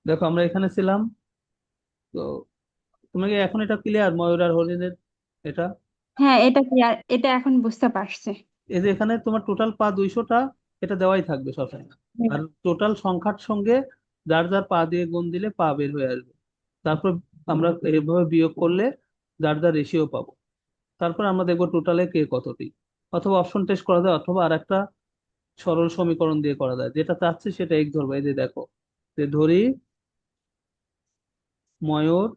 দেখো আমরা এখানে ছিলাম। তো তোমাকে এখন এটা ক্লিয়ার, ময়ূর আর হরিণের এটা? হ্যাঁ, এটা কি এটা এখন বুঝতে পারছি। এই যে এখানে তোমার টোটাল পা 200টা, এটা দেওয়াই থাকবে সবসময়। হুম। আর টোটাল সংখ্যার সঙ্গে যার যার পা দিয়ে গুণ দিলে পা বের হয়ে আসবে। তারপর আমরা এইভাবে বিয়োগ করলে যার যার রেশিও পাবো। তারপর আমরা দেখবো টোটালে কে কতটি। অথবা অপশন টেস্ট করা যায়, অথবা আর একটা সরল সমীকরণ দিয়ে করা যায়। যেটা চাচ্ছি সেটা এক ধরবো। এই যে দেখো, যে ধরি ময়ূর,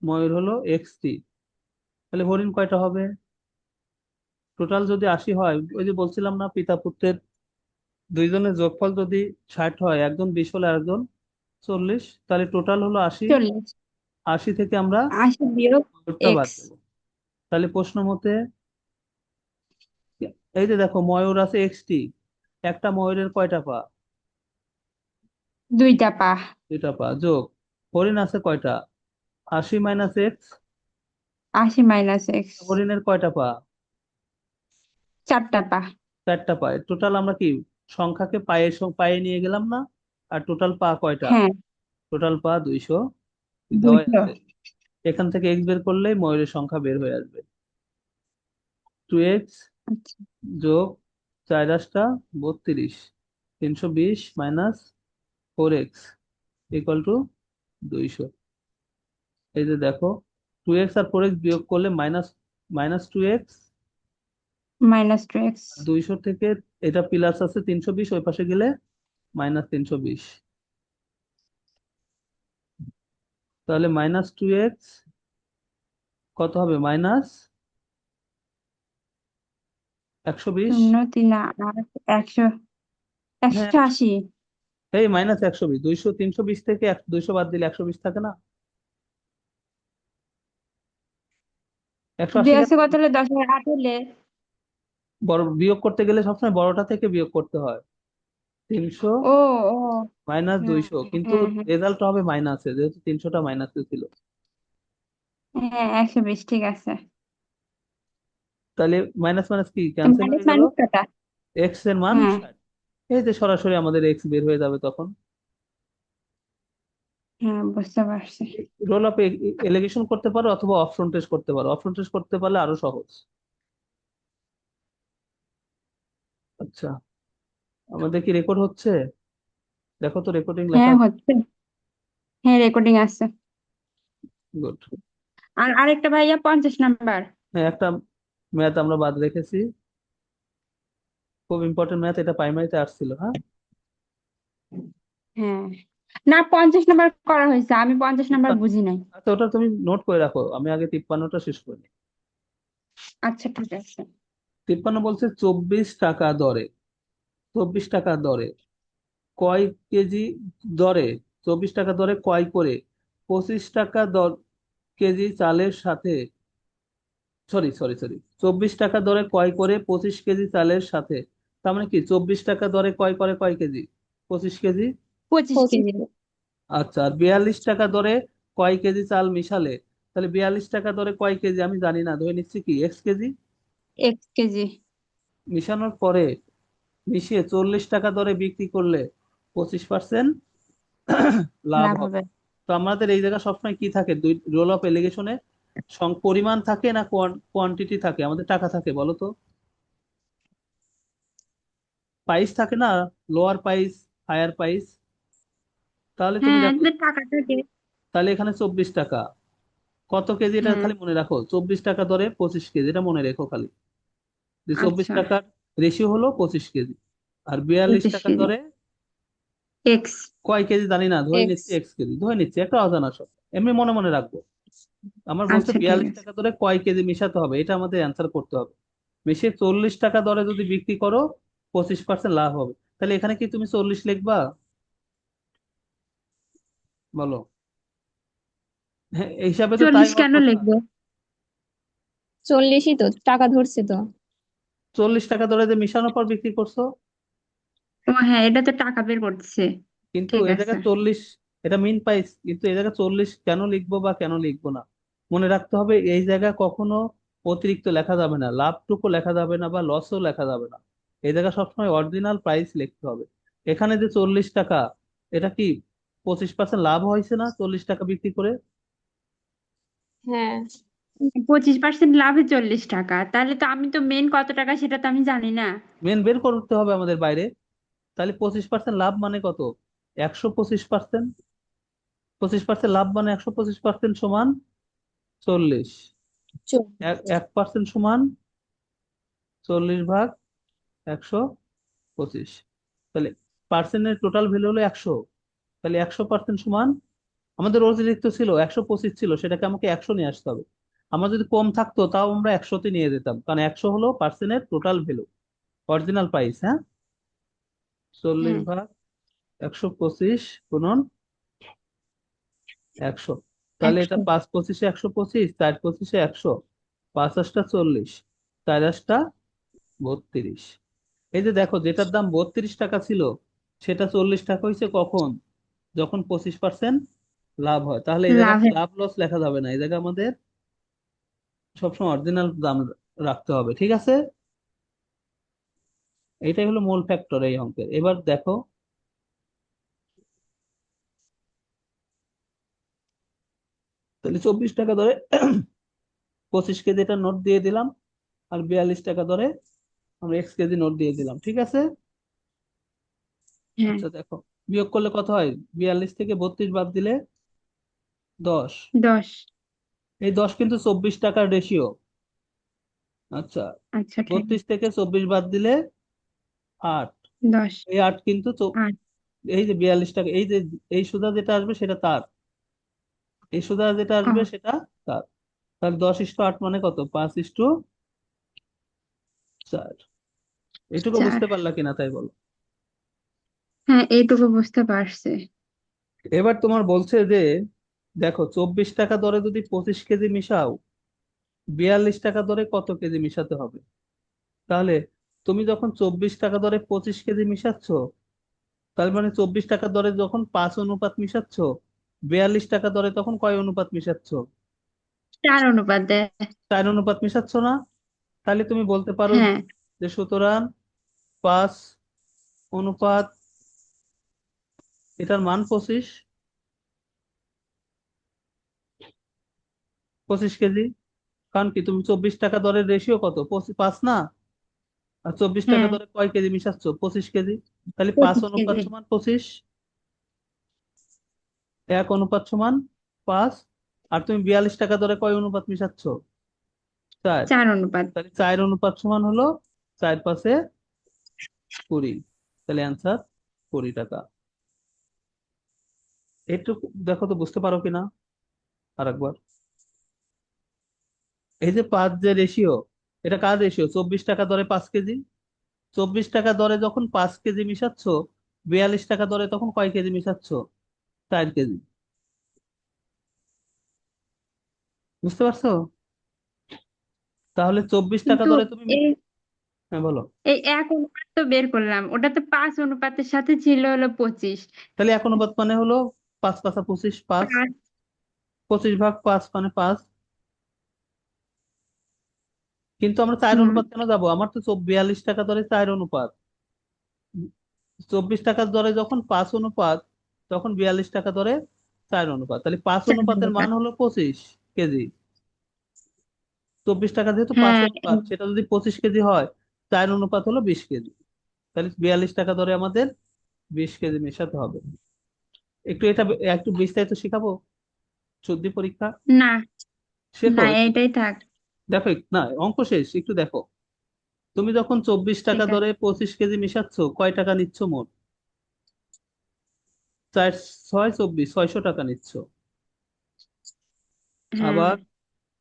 ময়ূর হলো XT, তাহলে হরিণ কয়টা হবে? টোটাল যদি 80 হয়, ওই যে বলছিলাম না পিতা পুত্রের দুইজনের যোগফল যদি 60 হয়, একজন 20 হলে আরেকজন 40, তাহলে টোটাল হলো 80। 40। 80 থেকে আমরা 80 বিয়োগ ময়ূরটা বাদ এক্স। দেবো। তাহলে প্রশ্ন মতে, এই যে দেখো ময়ূর আছে XT, একটা ময়ূরের কয়টা পা? দুইটা পা। দুইটা পা। যোগ হরিণ আছে কয়টা? 80 - X, 80 - এক্স। হরিণের কয়টা পা? চারটা পা। চারটা পায়ে। টোটাল আমরা কি সংখ্যাকে পায়ে নিয়ে গেলাম না? আর টোটাল পা কয়টা? হ্যাঁ। টোটাল পা 200 দেওয়াই 200। আছে। এখান থেকে এক্স বের করলেই ময়ূরের সংখ্যা বের হয়ে আসবে। 2x আচ্ছা। যোগ 4 * 32, 320 - 4x ইকুয়াল টু 200। এই যে দেখো, 2x আর 4x বিয়োগ করলে মাইনাস মাইনাস 2x। -2 এক্স। 200 থেকে এটা প্লাস আছে 320, ওই পাশে গেলে -320। তাহলে -2x কত হবে? -120। 0 3 8 একশো। হ্যাঁ, 180। এই -120, 200 320 থেকে 200 বাদ দিলে 120 থাকে না? 180 দুই কেন? আছে কত হলে 10 আর 8 হলে? বড় বিয়োগ করতে গেলে সবসময় বড়টা থেকে বিয়োগ করতে হয়। 300 ও। ও। মাইনাস হ্যাঁ 200, কিন্তু হ্যাঁ হ্যাঁ। রেজাল্ট হবে মাইনাসে, যেহেতু 300টা মাইনাসে ছিল। হ্যাঁ, 120 ঠিক আছে। তাহলে মাইনাস মাইনাস কি তো ক্যান্সেল মাইনাস হয়ে গেল? মাইনাস কটা? এক্স এর মান হ্যাঁ 60। এই যে সরাসরি আমাদের এক্স বের হয়ে যাবে তখন। হ্যাঁ, বুঝতে পারছি। রোল অফ এলিগেশন করতে পারো, অথবা অপশন টেস্ট করতে পারো। অপশন টেস্ট করতে পারলে আরো সহজ। আচ্ছা, আমাদের কি রেকর্ড হচ্ছে? দেখো তো রেকর্ডিং লেখা হ্যাঁ, আছে। হচ্ছে। হ্যাঁ, রেকর্ডিং আছে। গুড। আর আরেকটা ভাইয়া 50 নাম্বার। হ্যাঁ, একটা ম্যাথ আমরা বাদ রেখেছি, খুব ইম্পর্টেন্ট ম্যাথ, এটা প্রাইমারিতে আসছিল। হ্যাঁ, হ্যাঁ। না, 50 নাম্বার করা হয়েছে, আমি 50 নাম্বার 53। বুঝি নাই। আচ্ছা, ওটা তুমি নোট করে রাখো, আমি আগে 53টা শেষ করি। আচ্ছা, ঠিক আছে। 53 বলছে 24 টাকা দরে, 24 টাকা দরে কয় কেজি দরে, 24 টাকা দরে কয় করে 25 টাকা দর কেজি চালের সাথে, সরি সরি সরি, 24 টাকা দরে কয় করে 25 কেজি চালের সাথে। তার মানে কি 24 টাকা দরে কয় করে কয় কেজি? 25 কেজি। 25 কেজি। আচ্ছা, আর 42 টাকা দরে কয় কেজি চাল মিশালে, তাহলে 42 টাকা দরে কয় কেজি আমি জানি না, ধরে নিচ্ছি কি X কেজি। X KG. মিশানোর পরে, মিশিয়ে 40 টাকা দরে বিক্রি করলে 25% লাভ লাভ হবে। হবে। তো আমাদের এই জায়গায় সবসময় কি থাকে, দুই রোল অফ এলিগেশনে, পরিমাণ থাকে না কোয়ান্টিটি থাকে? আমাদের টাকা থাকে, বলো তো। প্রাইস থাকে না, লোয়ার প্রাইস, হায়ার প্রাইস। তাহলে তুমি হ্যাঁ, দেখো, একদম টাকা থাকে। তাহলে এখানে 24 টাকা কত কেজি, এটা হ্যাঁ। খালি মনে রাখো, 24 টাকা দরে 25 কেজি, এটা মনে রেখো খালি, যে চব্বিশ আচ্ছা। টাকার রেশিও হলো 25 কেজি। আর 42 টাকা 25 কেজি। দরে এক্স। কয় কেজি জানি না, ধরে এক্স। নিচ্ছি X কেজি, ধরে নিচ্ছি, একটা অজানা সব, এমনি মনে মনে রাখবো। আমার বলছে আচ্ছা, ঠিক বিয়াল্লিশ আছে। টাকা দরে কয় কেজি মিশাতে হবে, এটা আমাদের অ্যান্সার করতে হবে। মিশিয়ে 40 টাকা দরে যদি বিক্রি করো 25% লাভ হবে। তাহলে এখানে কি তুমি 40 লিখবা? বলো। হ্যাঁ, এই হিসাবে তো তাই 40 হওয়ার কেন কথা। লিখবো? 40ই তো টাকা ধরছে তো। 40 টাকা দরে যে মিশানোর পর বিক্রি করছো, ও হ্যাঁ, এটা তো টাকা বের করছে। কিন্তু ঠিক এ আছে। জায়গায় 40, এটা মিন প্রাইস, কিন্তু এ জায়গায় 40 কেন লিখবো বা কেন লিখবো না, মনে রাখতে হবে এই জায়গায় কখনো অতিরিক্ত লেখা যাবে না, লাভটুকু লেখা যাবে না, বা লসও লেখা যাবে না। এই জায়গায় সবসময় অরিজিনাল প্রাইস লিখতে হবে। এখানে যে 40 টাকা, এটা কি 25% লাভ হয়েছে না 40 টাকা বিক্রি করে? হ্যাঁ। 25% লাভে 40 টাকা, তাহলে তো আমি তো মেন কত টাকা সেটা তো আমি জানি না। মেন বের করতে হবে আমাদের বাইরে। তাহলে 25% লাভ মানে কত? 125%। 25% লাভ মানে 125% সমান 40। চল। 1% সমান 40/125। তাহলে পার্সেন্টের টোটাল ভ্যালু হলো 100। তাহলে 100% সমান, আমাদের অতিরিক্ত ছিল 125 ছিল, সেটাকে আমাকে 100 নিয়ে আসতে হবে। আমার যদি কম থাকতো তাও আমরা 100তে নিয়ে যেতাম, কারণ 100 হলো পার্সেন্টের টোটাল ভ্যালু, অরিজিনাল প্রাইস। হ্যাঁ, চল্লিশ হ্যাঁ। ভাগ 125 গুণন 100। তাহলে এটা 100। 5/25-এ 125, 4/25-এ 100, 5 × 8 = 40, 4 × 8 = 32। এই যে দেখো, যেটার দাম 32 টাকা ছিল সেটা 40 টাকা হয়েছে কখন? যখন 25% লাভ হয়। তাহলে এই জায়গায় লাভে। লাভ লস লেখা যাবে না, এই জায়গায় আমাদের সবসময় অরিজিনাল দাম রাখতে হবে। ঠিক আছে, এটাই হলো মূল ফ্যাক্টর এই অঙ্কের। এবার দেখো, তাহলে 24 টাকা ধরে 25 কেজি নোট দিয়ে দিলাম, আর 42 টাকা ধরে আমরা x কেজি নোট দিয়ে দিলাম। ঠিক আছে। হ্যাঁ। আচ্ছা দেখো, বিয়োগ করলে কত হয়? 42 থেকে 32 বাদ দিলে 10। 10। এই 10 কিন্তু 24 টাকার রেশিও। আচ্ছা, আচ্ছা, ঠিক 32 থেকে 24 বাদ দিলে 8। 10। এই 8 কিন্তু 8। এই যে 42 টাকা, এই যে এই সুদা যেটা আসবে সেটা তার, এই সুদা যেটা ও, আসবে সেটা তার। তাহলে 10:8 মানে কত? 5:4। এইটুকু 4। বুঝতে পারলা কিনা তাই বলো। হ্যাঁ, এইটুকু বুঝতে পারছে। এবার তোমার বলছে যে, দেখো 24 টাকা দরে যদি 25 কেজি মিশাও, 42 টাকা দরে কত কেজি মিশাতে হবে? তাহলে তুমি যখন 24 টাকা দরে 25 কেজি মিশাচ্ছ, তার মানে 24 টাকা দরে যখন 5 অনুপাত মিশাচ্ছ, 42 টাকা দরে তখন কয় অনুপাত মিশাচ্ছ? 4 অনুপাত দেয়। 4 অনুপাত মিশাচ্ছ না? তাহলে তুমি বলতে পারো হ্যাঁ। যে সুতরাং 5 অনুপাত, এটার মান 25, 25 কেজি। কারণ কি, তুমি 24 টাকা দরের রেশিও কত? 5 না? আর 24 টাকা হ্যাঁ, দরে কয় কেজি মিশাচ্ছ? 25 কেজি। তাহলে পাঁচ 25 কেজি। অনুপাত সমান 25, 1 অনুপাত সমান 5। আর তুমি 42 টাকা দরে কয় অনুপাত মিশাচ্ছ? 4। 4 অনুপাত। তাহলে 4 অনুপাত সমান হলো 4×5=20। তাহলে অ্যান্সার 20 টাকা। একটু দেখো তো বুঝতে পারো কিনা আরেকবার। এই যে 5 যে রেশিও, এটা কার রেশিও? 24 টাকা দরে 5 কেজি। 24 টাকা দরে যখন 5 কেজি মিশাচ্ছ, 42 টাকা দরে তখন কয় কেজি মিশাচ্ছ? 4 কেজি। বুঝতে পারছো? তাহলে 24 টাকা কিন্তু দরে তুমি এই হ্যাঁ বলো। এই 1 অনুপাত তো বের করলাম, ওটা তো 5 অনুপাতের সাথে ছিল হলো 25। তাহলে 1 অনুপাত মানে হলো 5×5=25, 5। 5। 25/5 মানে 5। কিন্তু আমরা 4 অনুপাত কেন যাবো? আমার তো 42 টাকা দরে 4 অনুপাত। 24 টাকার দরে যখন 5 অনুপাত, তখন 42 টাকা দরে 4 অনুপাত। তাহলে পাঁচ চার অনুপাতের মান অনুপাত হলো 25 কেজি। 24 টাকা যেহেতু পাঁচ হ্যাঁ। অনুপাত, সেটা যদি 25 কেজি হয়, 4 অনুপাত হলো 20 কেজি। তাহলে 42 টাকা দরে আমাদের 20 কেজি মেশাতে হবে। একটু এটা একটু বিস্তারিত শিখাবো, সর্দি পরীক্ষা না, শেখো না, একটু। এইটাই থাক। দেখো না, অঙ্ক শেষ, একটু দেখো। তুমি যখন 24 টাকা ঠিক দরে আছে। 25 কেজি মিশাচ্ছ, কয় টাকা নিচ্ছ মোট? 4×6 = 24, 600 টাকা নিচ্ছ। হ্যাঁ। আবার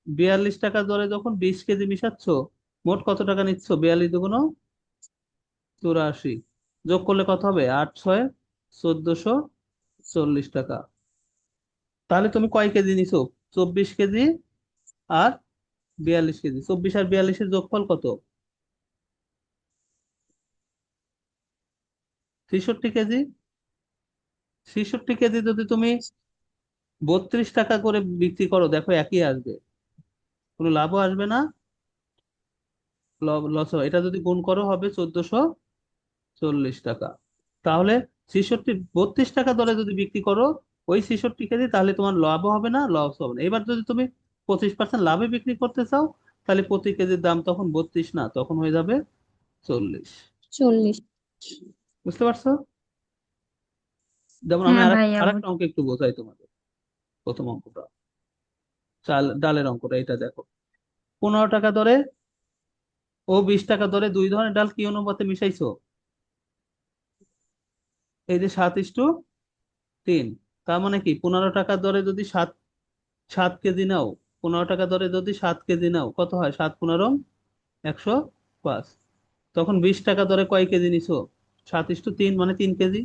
42 টাকা দরে যখন 20 কেজি মিশাচ্ছ, মোট কত টাকা নিচ্ছ? 42×2 = 84। যোগ করলে কত হবে? 8×6 = 1440 টাকা। তাহলে তুমি কয় কেজি নিছো? 24 কেজি আর 42 কেজি। 24 আর 42-এর যোগফল কত? 63 কেজি। 63 কেজি যদি তুমি 32 টাকা করে বিক্রি করো, দেখো একই আসবে, কোনো লাভও আসবে না, লস হবে, এটা যদি গুণ করো হবে 1440 টাকা। তাহলে 32 টাকা দরে যদি বিক্রি করো ওই 66 কেজি, তাহলে তোমার লাভও হবে না, লস হবে না। এবার যদি তুমি 25% লাভে বিক্রি করতে চাও, তাহলে প্রতি কেজির দাম তখন 32 না, তখন হয়ে যাবে 40। 40। বুঝতে পারছো? যেমন আমি হ্যাঁ আরেক ভাইয়া আরেকটা অঙ্ক একটু বোঝাই তোমাদের। প্রথম অঙ্কটা, ডালের অঙ্কটা, এটা দেখো। 15 টাকা দরে ও 20 টাকা দরে দুই ধরনের ডাল কি অনুপাতে মিশাইছো? এই যে 7:3। তার মানে কি, 15 টাকা দরে যদি সাত সাত কেজি নাও, 15 টাকা দরে যদি 7 কেজি নাও, কত হয়? 7 × 15 = 105। তখন 20 টাকা দরে কয় কেজি নিছো? 7:3, মানে 3 কেজি।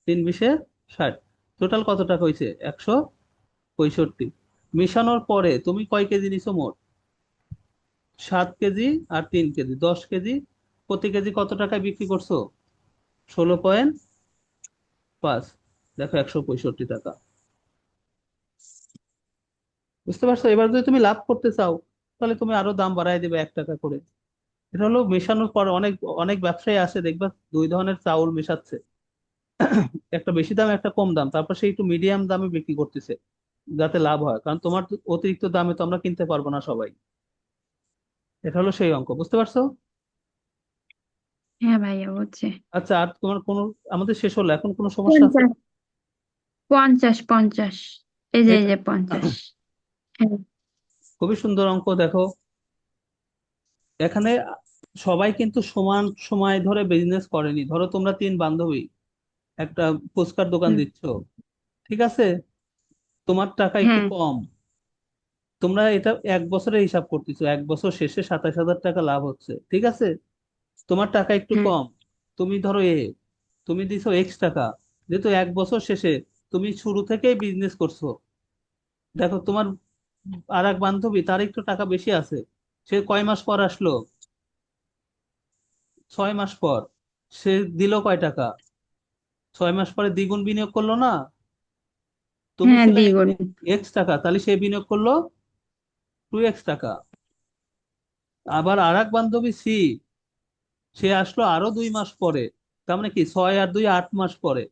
3 × 20 = 60। টোটাল কত টাকা হয়েছে? 165। মিশানোর পরে তুমি কয় কেজি নিছো মোট? 7 কেজি আর 3 কেজি, 10 কেজি। প্রতি কেজি কত টাকায় বিক্রি করছো? 16.5। দেখো, 165 টাকা। বুঝতে পারছো? এবার যদি তুমি লাভ করতে চাও, তাহলে তুমি আরো দাম বাড়ায় দিবে 1 টাকা করে। এটা হলো মেশানোর পর অনেক অনেক ব্যবসায়ী আসে দেখবা, দুই ধরনের চাউল মেশাচ্ছে, একটা বেশি দাম একটা কম দাম, তারপর সেই একটু মিডিয়াম দামে বিক্রি করতেছে যাতে লাভ হয়, কারণ তোমার তো অতিরিক্ত দামে তো আমরা কিনতে পারবো না সবাই। এটা হলো সেই অঙ্ক। বুঝতে পারছো? হ্যাঁ ভাইয়া বুঝছি। আচ্ছা, আর তোমার কোনো, আমাদের শেষ হলো, এখন কোনো সমস্যা আছে? 50, 50, 50। এই যে, এই এটা যে 50। হ্যাঁ। খুবই সুন্দর অঙ্ক। দেখো, এখানে সবাই কিন্তু সমান সময় ধরে বিজনেস করেনি। ধরো তোমরা 3 বান্ধবী একটা ফুচকার দোকান হুম। দিচ্ছ, ঠিক আছে? তোমার টাকা একটু হ্যাঁ। কম, তোমরা এটা 1 বছরের হিসাব করতেছো, 1 বছর শেষে 27,000 টাকা লাভ হচ্ছে, ঠিক আছে? তোমার টাকা একটু হ্যাঁ। কম, তুমি ধরো তুমি দিছো X টাকা, যেহেতু 1 বছর শেষে তুমি শুরু থেকেই বিজনেস করছো। দেখো, তোমার আর এক বান্ধবী, তার একটু টাকা বেশি আছে, সে কয় মাস পর আসলো? 6 মাস পর। সে দিল কয় টাকা? 6 মাস পরে দ্বিগুণ বিনিয়োগ করলো না? তুমি হ্যাঁ ছিল দ্বিগুণ। X টাকা, তাহলে সে বিনিয়োগ করলো 2X টাকা। আবার আর এক বান্ধবী সি, সে আসলো আরো 2 মাস পরে, তার মানে কি 6 আর 2 8 মাস পরে।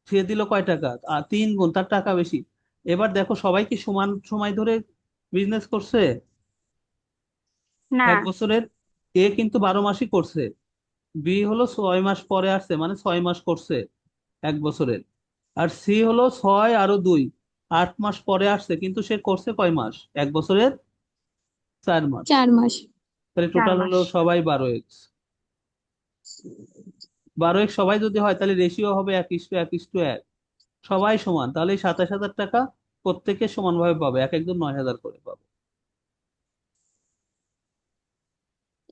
সে দিল কয় টাকা? আর 3 গুণ, তার টাকা বেশি। এবার দেখো, সবাই কি সমান সময় ধরে বিজনেস করছে? না। 1 বছরের কিন্তু 12 মাসই করছে, বি হলো 6 মাস পরে আসছে, মানে 6 মাস করছে 1 বছরের। আর সি হলো 6 আর 2 8 মাস পরে আসছে, কিন্তু সে করছে কয় মাস? 1 বছরের 4 মাস। 4 মাস। তাহলে চার টোটাল মাস হলো সবাই 12X। 12X সবাই যদি হয়, তাহলে রেশিও হবে 1:1:1। সবাই সমান, তাহলে 27,000 টাকা প্রত্যেকে সমানভাবে পাবে, এক একজন 9,000 করে পাবে।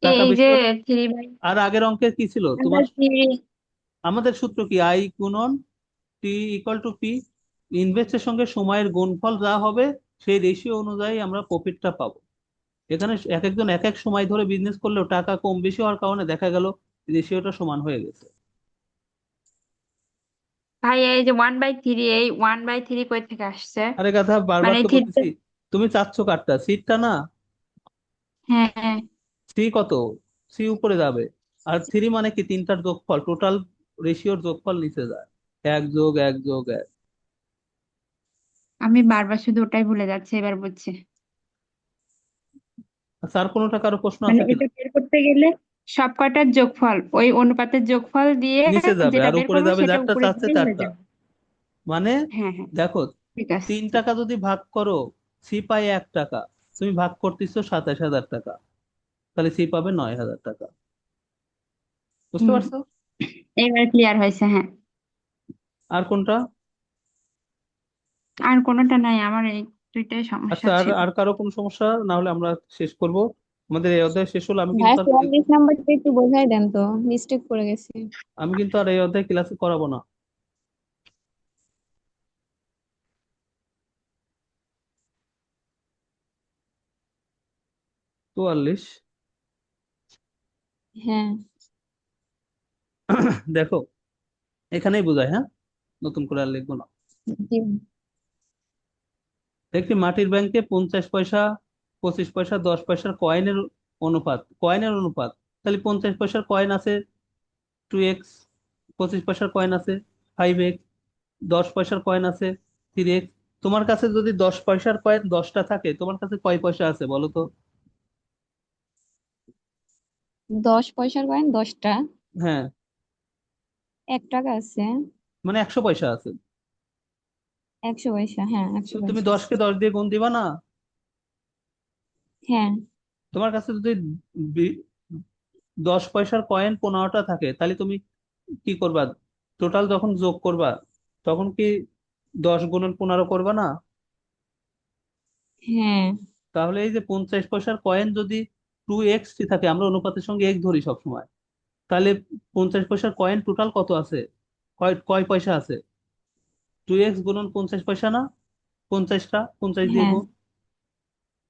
টাকা এই বেশি যে হলে। 3/3। আর আগের অঙ্কের কি ছিল তোমার? আমাদের সূত্র কি? I × T = P। ইনভেস্টের সঙ্গে সময়ের গুণফল যা হবে, সেই রেশিও অনুযায়ী আমরা প্রফিটটা পাবো। এখানে এক একজন এক এক সময় ধরে বিজনেস করলেও টাকা কম বেশি হওয়ার কারণে দেখা গেল রেশিওটা সমান হয়ে গেছে। ভাই এই যে 1/3, এই 1/3 কই থেকে আসছে? আরে গাধা, বারবার মানে তো থ্রি। বলতেছি। তুমি চাচ্ছ কাঠটা, সিটটা না? হ্যাঁ, হ্যাঁ। সি কত? সি উপরে যাবে। আর 3 মানে কি, তিনটার যোগফল, টোটাল রেশিওর যোগফল নিচে যায়, 1+1+1। আমি বারবার শুধু ওটাই ভুলে যাচ্ছি, এবার বুঝছি। আচ্ছা, আর কোনোটা কারো প্রশ্ন মানে আছে কিনা? এটা বের করতে গেলে সব কয়টার যোগফল, ওই অনুপাতের যোগফল দিয়ে নিচে যাবে, যেটা আর বের উপরে করবো যাবে সেটা যারটা উপরে চাচ্ছে দিলেই হয়ে তারটা। যাবে। মানে হ্যাঁ, হ্যাঁ। দেখো, ঠিক আছে। 3 টাকা যদি ভাগ করো, সি পায় 1 টাকা, তুমি ভাগ করতেছো 27,000 টাকা, তাহলে সি পাবে 9,000 টাকা। বুঝতে হুম। পারছো? এবার ক্লিয়ার হয়েছে, হ্যাঁ। আর কোনটা? আর কোনোটা নাই, আমার এই দুইটাই সমস্যা আচ্ছা, আর ছিল। আর কারো কোনো সমস্যা না হলে আমরা শেষ করব। আমাদের এই অধ্যায় শেষ হলো। ভাইয়া 44 নাম্বারটা একটু বোঝাই দেন তো, মিস্টেক করে গেছি। আমি কিন্তু আর এই অধ্যায় ক্লাসে করাবো না। 44। হ্যাঁ। দেখো, এখানেই বোঝায়, হ্যাঁ, নতুন করে আর লিখবো না। জি। একটি মাটির ব্যাংকে 50 পয়সা 25 পয়সা 10 পয়সার কয়েনের অনুপাত, তাহলে 50 পয়সার কয়েন আছে 2x, 25 পয়সার কয়েন আছে 5x, 10 পয়সার কয়েন আছে 3x। তোমার কাছে যদি 10 পয়সার কয়েন 10টা থাকে, তোমার কাছে কয় পয়সা আছে বলো তো? 10 পয়সার কয়েন 10টা, হ্যাঁ, 1 টাকা আছে। মানে 100 পয়সা আছে। 100 পয়সা, হ্যাঁ, একশো তো তুমি পয়সা 10কে 10 দিয়ে গুণ দিবা না? হ্যাঁ। তোমার কাছে যদি বি- 10 পয়সার কয়েন 15টা থাকে, তাহলে তুমি কি করবা? টোটাল যখন যোগ করবা, তখন কি 10 গুণন 15 করবা না? হ্যাঁ। তাহলে এই যে 50 পয়সার কয়েন যদি 2x থাকে, আমরা অনুপাতের সঙ্গে এক ধরি সবসময়, তাহলে 50 পয়সার কয়েন টোটাল কত আছে? কয় কয় পয়সা আছে? 2x গুণন 50 পয়সা না? 50টা 50 দিয়ে হ্যাঁ। গুণ।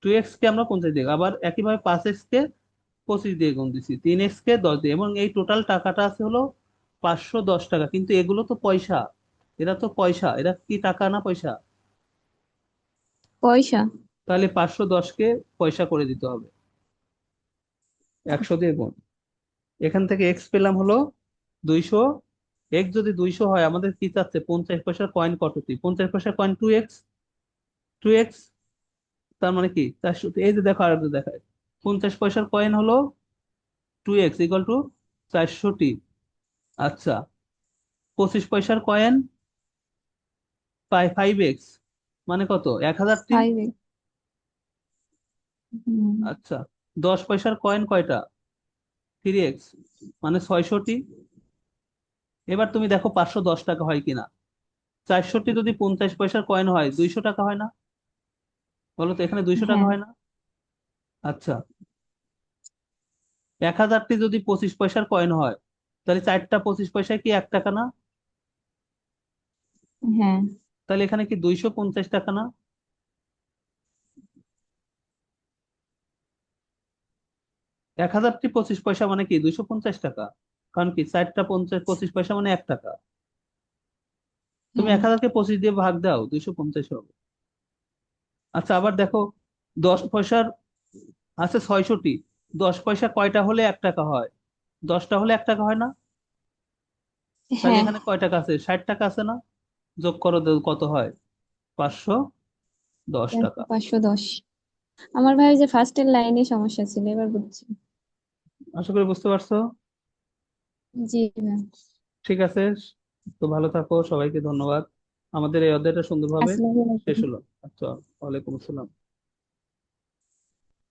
2x কে আমরা 50 দিয়ে, আবার একইভাবে 5x কে 25 দিয়ে গুণ দিছি, 3x কে 10 দিয়ে, এবং এই টোটাল টাকাটা আছে হলো 510 টাকা। কিন্তু এগুলো তো পয়সা, এরা তো পয়সা, এরা কি টাকা না পয়সা? পয়সা। তাহলে 510কে পয়সা করে দিতে হবে 100 দিয়ে গুণ। এখান থেকে এক্স পেলাম হলো 200। এক্স যদি 200 হয়, আমাদের কি চাচ্ছে? 50 পয়সার কয়েন কতটি? 50 পয়সার কয়েন 2x, 2x, তার মানে কি 400। এই যে দেখো, আর একটু দেখায়, 50 পয়সার কয়েন হলো 2x = 400টি। আচ্ছা, 25 পয়সার কয়েন 5x, মানে কত? 1000টি। 5 হুম। আচ্ছা, 10 পয়সার কয়েন কয়টা? 3x, মানে 600টি। এবার তুমি দেখো 510 টাকা হয় কিনা। 400টি যদি 50 পয়সার কয়েন হয়, 200 টাকা হয় না? বলো তো, এখানে 200 টাকা হ্যাঁ। হয় না? আচ্ছা, 1000টি যদি 25 পয়সার কয়েন হয়, তাহলে 4টা 25 পয়সায় কি 1 টাকা না? হ্যাঁ। তাহলে এখানে কি 250 টাকা না? 1000টি 25 পয়সা মানে কি 250 টাকা, কারণ কি 4টা 25 পয়সা মানে 1 টাকা। তুমি হ্যাঁ। 1000কে 25 দিয়ে ভাগ দাও, 250 হবে। আচ্ছা, আবার দেখো, 10 পয়সার আছে 600টি। 10 পয়সা কয়টা হলে 1 টাকা হয়? 10টা হলে 1 টাকা হয় না? তাহলে হ্যাঁ। এখানে কয় টাকা আছে? 60 টাকা আছে না? যোগ করো, কত হয়? 510 টাকা। 510। আমার ভাই যে ফার্স্টের লাইনে সমস্যা ছিল, এবার বুঝছি। আশা করি বুঝতে পারছো। জি ভাই। ঠিক আছে, তো ভালো থাকো, সবাইকে ধন্যবাদ। আমাদের এই অধ্যায়টা সুন্দরভাবে আসসালামু শেষ আলাইকুম। হলো। আচ্ছা, ওয়ালাইকুম আসসালাম।